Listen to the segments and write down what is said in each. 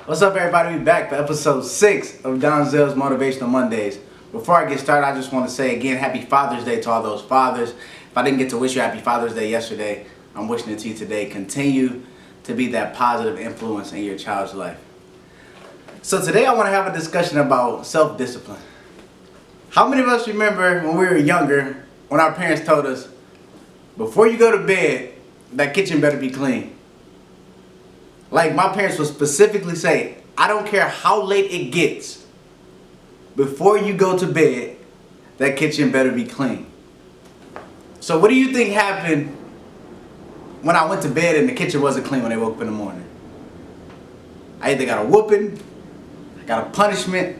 What's up, everybody? We back for episode 6 of Donzell's Motivational Mondays. Before I get started, I just want to say again, happy Father's Day to all those fathers. If I didn't get to wish you happy Father's Day yesterday, I'm wishing it to you today. Continue to be that positive influence in your child's life. So today I want to have a discussion about self-discipline. How many of us remember when we were younger, when our parents told us, before you go to bed, that kitchen better be clean? Like, my parents would specifically say, I don't care how late it gets, before you go to bed, that kitchen better be clean. So what do you think happened when I went to bed and the kitchen wasn't clean when they woke up in the morning? I either got a whooping, I got a punishment,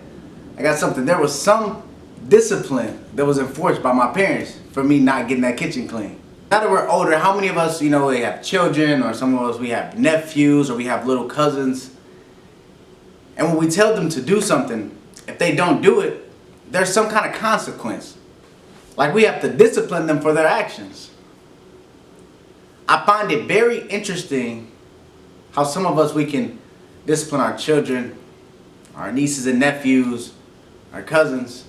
I got something. There was some discipline that was enforced by my parents for me not getting that kitchen clean. Now that we're older, how many of us, we have children, or some of us, we have nephews, or we have little cousins, and when we tell them to do something, if they don't do it, there's some kind of consequence. Like, we have to discipline them for their actions. I find it very interesting how some of us, we can discipline our children, our nieces and nephews, our cousins,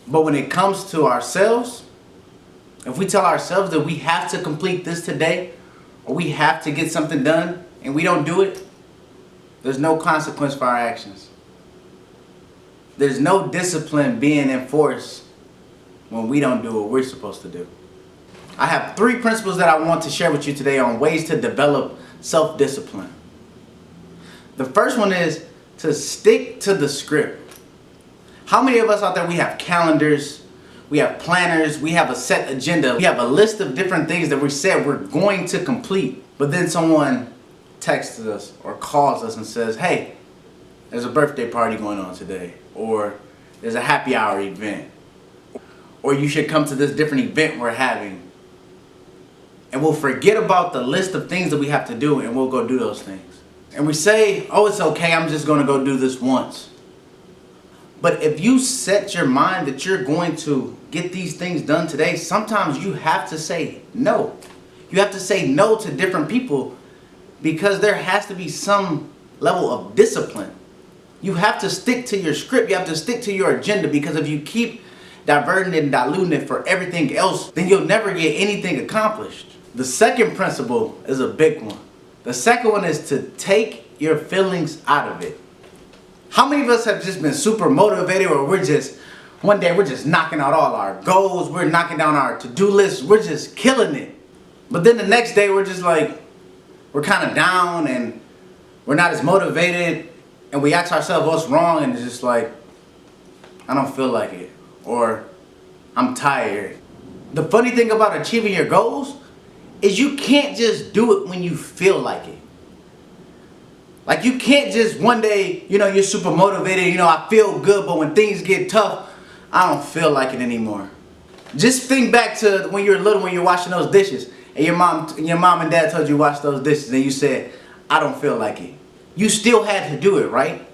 but when it comes to ourselves, if we tell ourselves that we have to complete this today, or we have to get something done, and we don't do it, there's no consequence for our actions. There's no discipline being enforced when we don't do what we're supposed to do. I have 3 principles that I want to share with you today on ways to develop self-discipline. The first one is to stick to the script. How many of us out there, we have calendars, we have planners, we have a set agenda, we have a list of different things that we said we're going to complete, but then someone texts us or calls us and says, hey, there's a birthday party going on today, or there's a happy hour event, or you should come to this different event we're having. And we'll forget about the list of things that we have to do, and we'll go do those things. And we say, oh, it's okay, I'm just going to go do this once. But if you set your mind that you're going to get these things done today, sometimes you have to say no. You have to say no to different people, because there has to be some level of discipline. You have to stick to your script. You have to stick to your agenda, because if you keep diverting it and diluting it for everything else, then you'll never get anything accomplished. The second principle is a big one. The second one is to take your feelings out of it. How many of us have just been super motivated, or one day we're just knocking out all our goals, we're knocking down our to-do lists, we're just killing it. But then the next day we're just like, we're kind of down and we're not as motivated, and we ask ourselves what's wrong, and it's just like, I don't feel like it, or I'm tired. The funny thing about achieving your goals is you can't just do it when you feel like it. Like, you can't just one day, you're super motivated, I feel good, but when things get tough, I don't feel like it anymore. Just think back to when you were little, when you're washing those dishes, and your mom and dad told you to wash those dishes, and you said, I don't feel like it. You still had to do it, right?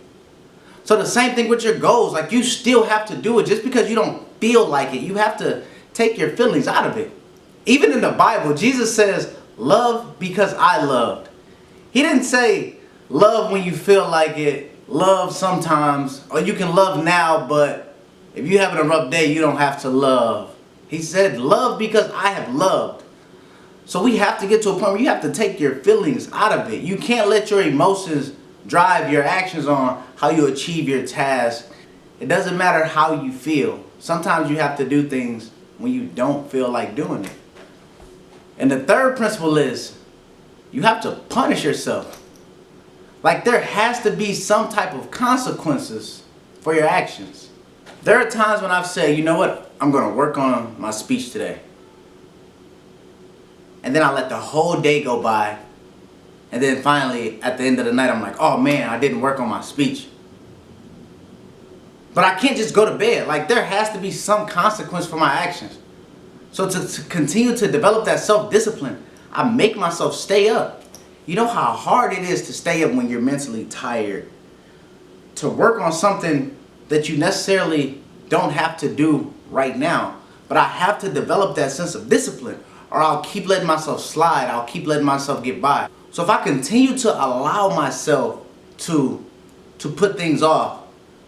So the same thing with your goals. Like, you still have to do it. Just because you don't feel like it, you have to take your feelings out of it. Even in the Bible, Jesus says, love because I loved. He didn't say, love when you feel like it, love sometimes, or you can love now, but if you're having a rough day, you don't have to love. He said, love because I have loved. So we have to get to a point where you have to take your feelings out of it. You can't let your emotions drive your actions on how you achieve your task. It doesn't matter how you feel. Sometimes you have to do things when you don't feel like doing it. And the third principle is, you have to punish yourself. Like, there has to be some type of consequences for your actions. There are times when I've said, you know what, I'm going to work on my speech today. And then I let the whole day go by. And then finally, at the end of the night, I'm like, oh man, I didn't work on my speech. But I can't just go to bed. Like, there has to be some consequence for my actions. So to continue to develop that self-discipline, I make myself stay up. You know how hard it is to stay up when you're mentally tired? To work on something that you necessarily don't have to do right now. But I have to develop that sense of discipline, or I'll keep letting myself slide. I'll keep letting myself get by. So if I continue to allow myself to put things off,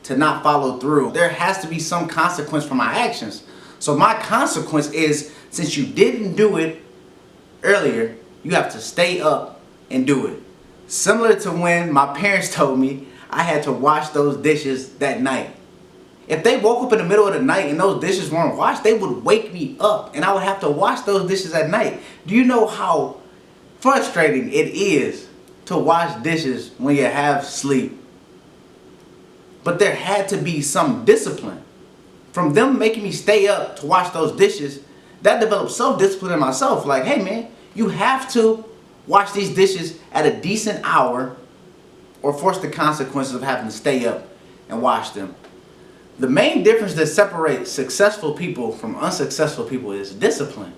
to not follow through, there has to be some consequence for my actions. So my consequence is, since you didn't do it earlier, you have to stay up and do it. Similar to when my parents told me I had to wash those dishes that night. If they woke up in the middle of the night and those dishes weren't washed, they would wake me up and I would have to wash those dishes at night. Do you know how frustrating it is to wash dishes when you have sleep? But there had to be some discipline. From them making me stay up to wash those dishes, that developed self-discipline in myself. Like, hey man, you have to wash these dishes at a decent hour or force the consequences of having to stay up and wash them. The main difference that separates successful people from unsuccessful people is discipline.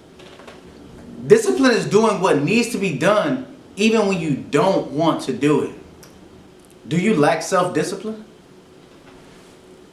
Discipline is doing what needs to be done even when you don't want to do it. Do you lack self-discipline?